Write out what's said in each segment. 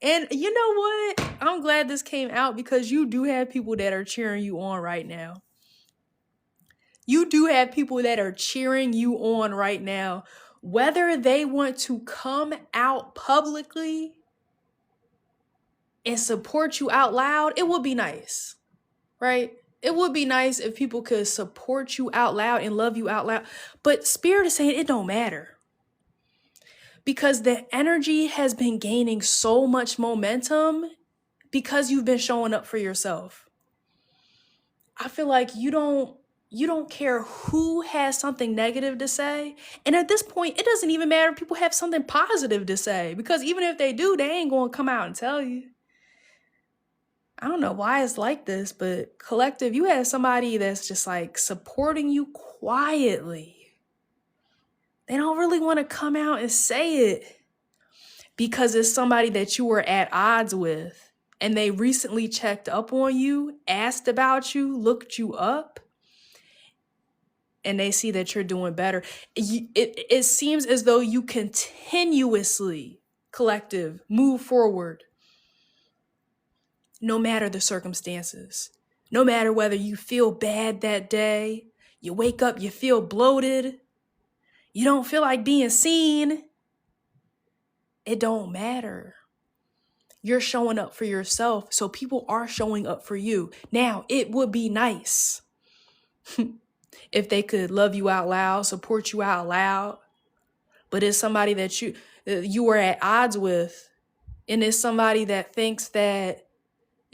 And you know what? I'm glad this came out because you do have people that are cheering you on right now. You do have people that are cheering you on right now. Whether they want to come out publicly and support you out loud, it would be nice, right? It would be nice if people could support you out loud and love you out loud. But Spirit is saying it don't matter because the energy has been gaining so much momentum because you've been showing up for yourself. I feel like you don't care who has something negative to say. And at this point, it doesn't even matter if people have something positive to say because even if they do, they ain't going to come out and tell you. I don't know why it's like this, but collective, you have somebody that's just like supporting you quietly. They don't really want to come out and say it because it's somebody that you were at odds with and they recently checked up on you, asked about you, looked you up, and they see that you're doing better. It seems as though you continuously, collective, move forward no matter the circumstances. No matter whether you feel bad that day, you wake up, you feel bloated, you don't feel like being seen. It don't matter. You're showing up for yourself, so people are showing up for you. Now, it would be nice if they could love you out loud, support you out loud, but it's somebody that you were at odds with, and it's somebody that thinks that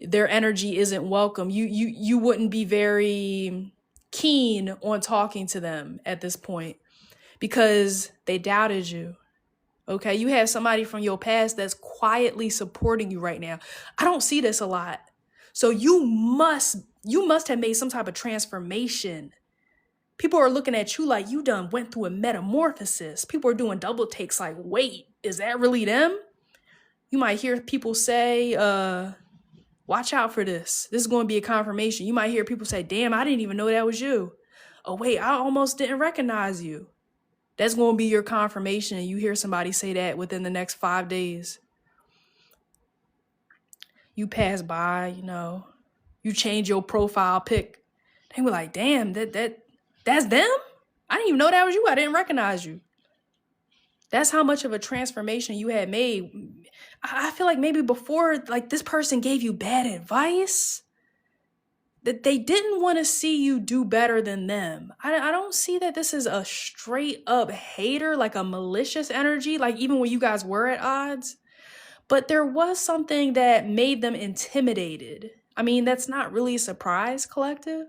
their energy isn't welcome. You wouldn't be very keen on talking to them at this point because they doubted you. Okay, you have somebody from your past that's quietly supporting you right now. I don't see this a lot. So you must have made some type of transformation. People are looking at you like you done went through a metamorphosis. People are doing double takes like, wait, is that really them? You might hear people say, watch out for this. This is going to be a confirmation. You might hear people say, damn, I didn't even know that was you. Oh, wait, I almost didn't recognize you. That's going to be your confirmation. You hear somebody say that within the next 5 days. You pass by, you change your profile pic. They were like, damn, that's them? I didn't even know that was you. I didn't recognize you. That's how much of a transformation you had made. I feel like maybe before, like this person gave you bad advice, that they didn't want to see you do better than them. I don't see that this is a straight up hater, like a malicious energy, like even when you guys were at odds. But there was something that made them intimidated. I mean, that's not really a surprise, collective.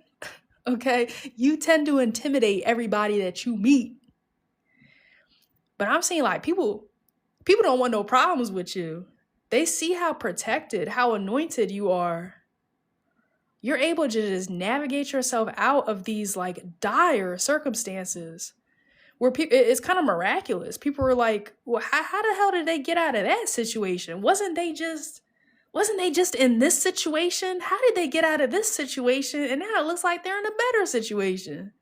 Okay, you tend to intimidate everybody that you meet. But I'm seeing like people don't want no problems with you. They see how protected, how anointed you are. You're able to just navigate yourself out of these like dire circumstances where it's kind of miraculous. People are like, well, how the hell did they get out of that situation? Wasn't they just in this situation? How did they get out of this situation? And now it looks like they're in a better situation.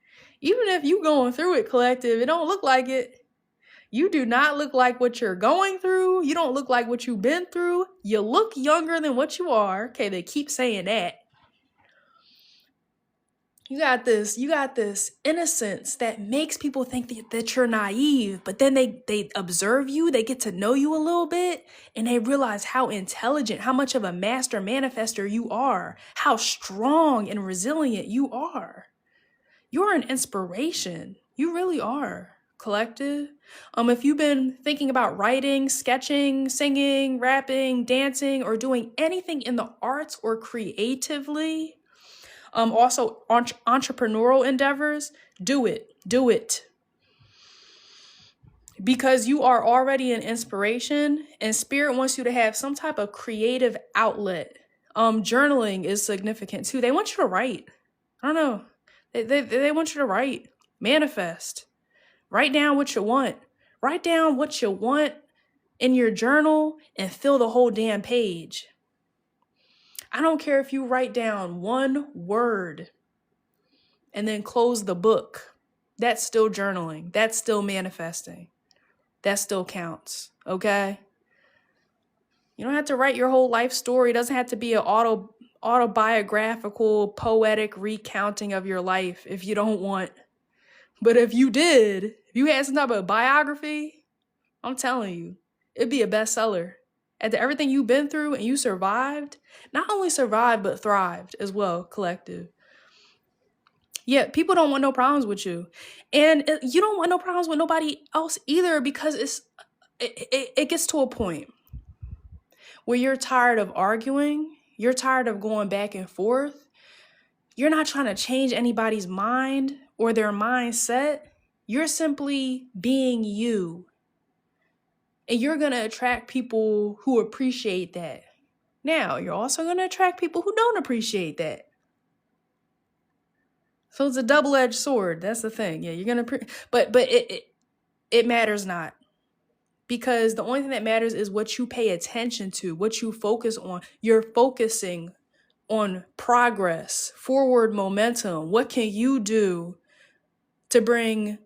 Even if you going through it, collective, it don't look like it. You do not look like what you're going through. You don't look like what you've been through. You look younger than what you are. Okay, they keep saying that. You got this innocence that makes people think that you're naive, but then they observe you, they get to know you a little bit, and they realize how intelligent, how much of a master manifester you are, how strong and resilient you are. You're an inspiration. You really are, collective. If you've been thinking about writing, sketching, singing, rapping, dancing, or doing anything in the arts or creatively, also entrepreneurial endeavors, do it. Because you are already an inspiration and spirit wants you to have some type of creative outlet. Journaling is significant too. They want you to write. I don't know. They want you to write, manifest, write down what you want. Write down what you want in your journal and fill the whole damn page. I don't care if you write down one word and then close the book. That's still journaling. That's still manifesting. That still counts, okay? You don't have to write your whole life story. It doesn't have to be an autobiographical, poetic recounting of your life if you don't want. But if you did, if you had some type of biography, I'm telling you, it'd be a bestseller. After everything you've been through and you survived, not only survived, but thrived as well, collective. Yeah, people don't want no problems with you. And you don't want no problems with nobody else either, because it gets to a point where you're tired of arguing, you're tired of going back and forth. You're not trying to change anybody's mind or their mindset. You're simply being you. And you're going to attract people who appreciate that. Now, you're also going to attract people who don't appreciate that. So it's a double-edged sword. That's the thing. Yeah, you're going to but it matters not. Because the only thing that matters is what you pay attention to, what you focus on. You're focusing on progress, forward momentum. What can you do to bring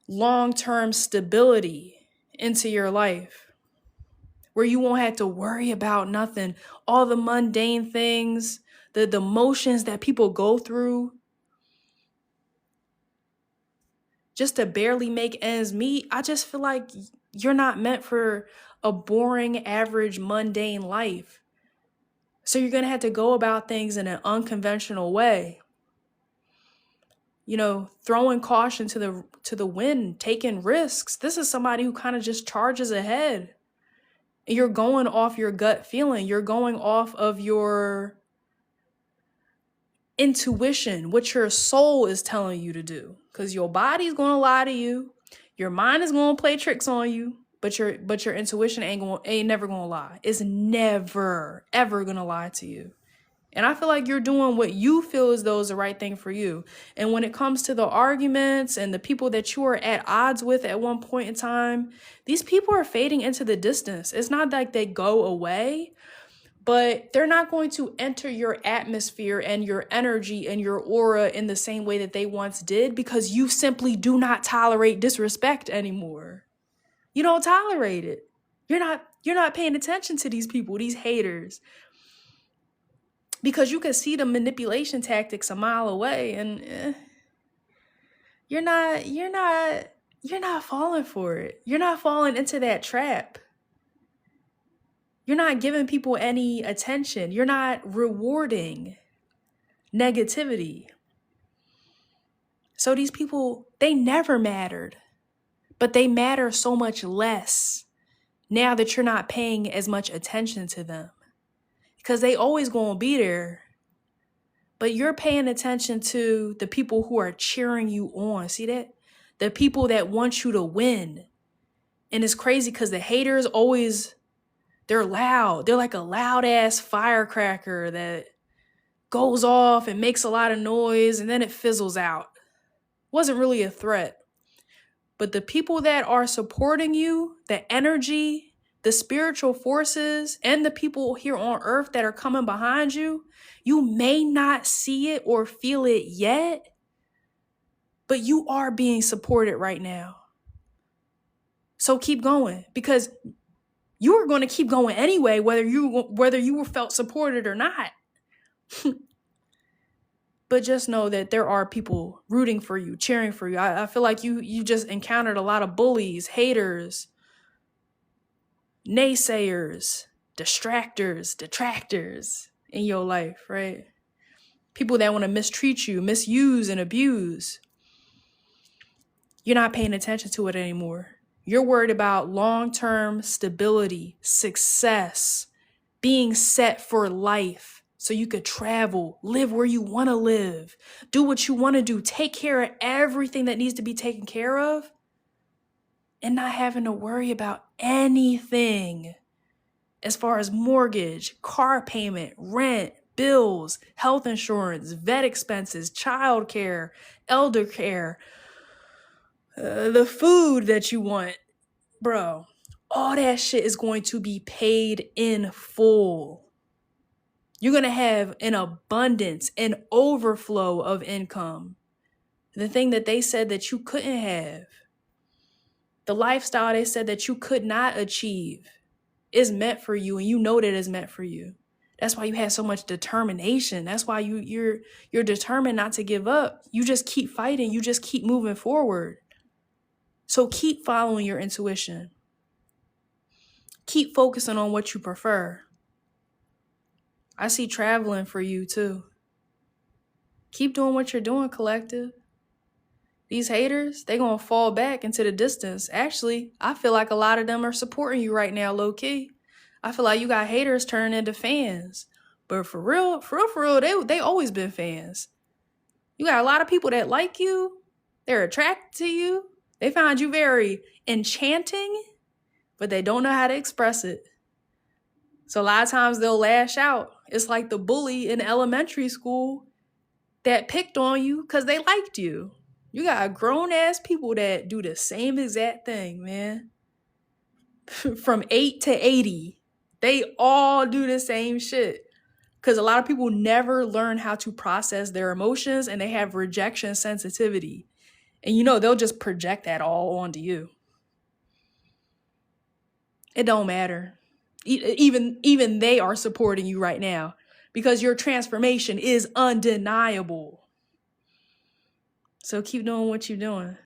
long-term stability into your life, where you won't have to worry about nothing, all the mundane things, the motions that people go through just to barely make ends meet? I just feel like you're not meant for a boring, average, mundane life. So you're going to have to go about things in an unconventional way. You know, throwing caution to the wind, taking risks. This is somebody who kind of just charges ahead. You're going off your gut feeling. You're going off of your intuition, what your soul is telling you to do. Because your body's going to lie to you. Your mind is going to play tricks on you. But your intuition ain't never going to lie. It's never, ever going to lie to you. And I feel like you're doing what you feel as though is the right thing for you. And when it comes to the arguments and the people that you are at odds with at one point in time, these people are fading into the distance. It's not like they go away, but they're not going to enter your atmosphere and your energy and your aura in the same way that they once did, because you simply do not tolerate disrespect anymore. You don't tolerate it. You're not paying attention to these people, these haters. Because you can see the manipulation tactics a mile away, and you're not falling for it. You're not falling into that trap. You're not giving people any attention. You're not rewarding negativity. So these people, they never mattered, but they matter so much less now that you're not paying as much attention to them. Because they always gonna be there. But you're paying attention to the people who are cheering you on. See that? The people that want you to win. And it's crazy because the haters always, they're loud. They're like a loud ass firecracker that goes off and makes a lot of noise and then it fizzles out. Wasn't really a threat. But the people that are supporting you, the energy, the spiritual forces, and the people here on earth that are coming behind you, you may not see it or feel it yet, but you are being supported right now. So keep going, because you are going to keep going anyway, whether you were felt supported or not. But just know that there are people rooting for you, cheering for you. I feel like you just encountered a lot of bullies, haters, naysayers, distractors, detractors in your life, right? People that want to mistreat you, misuse and abuse. You're not paying attention to it anymore. You're worried about long-term stability, success, being set for life so you could travel, live where you want to live, do what you want to do, take care of everything that needs to be taken care of, and not having to worry about anything as far as mortgage, car payment, rent, bills, health insurance, vet expenses, child care, elder care, the food that you want. Bro, all that shit is going to be paid in full. You're going to have an abundance, an overflow of income. The thing that they said that you couldn't have. The lifestyle they said that you could not achieve. is meant for you, and you know that it's meant for you. That's why you have so much determination. That's why you're determined not to give up. You just keep fighting. You just keep moving forward. So keep following your intuition. Keep focusing on what you prefer. I see traveling for you too. Keep doing what you're doing, collective. These haters, they gonna fall back into the distance. Actually, I feel like a lot of them are supporting you right now, low key. I feel like you got haters turning into fans. But for real, they always been fans. You got a lot of people that like you. They're attracted to you. They find you very enchanting, but they don't know how to express it. So a lot of times they'll lash out. It's like the bully in elementary school that picked on you because they liked you. You got grown-ass people that do the same exact thing, man. From 8 to 80. They all do the same shit. Because a lot of people never learn how to process their emotions, and they have rejection sensitivity. And they'll just project that all onto you. It don't matter. Even they are supporting you right now because your transformation is undeniable. So keep doing what you're doing.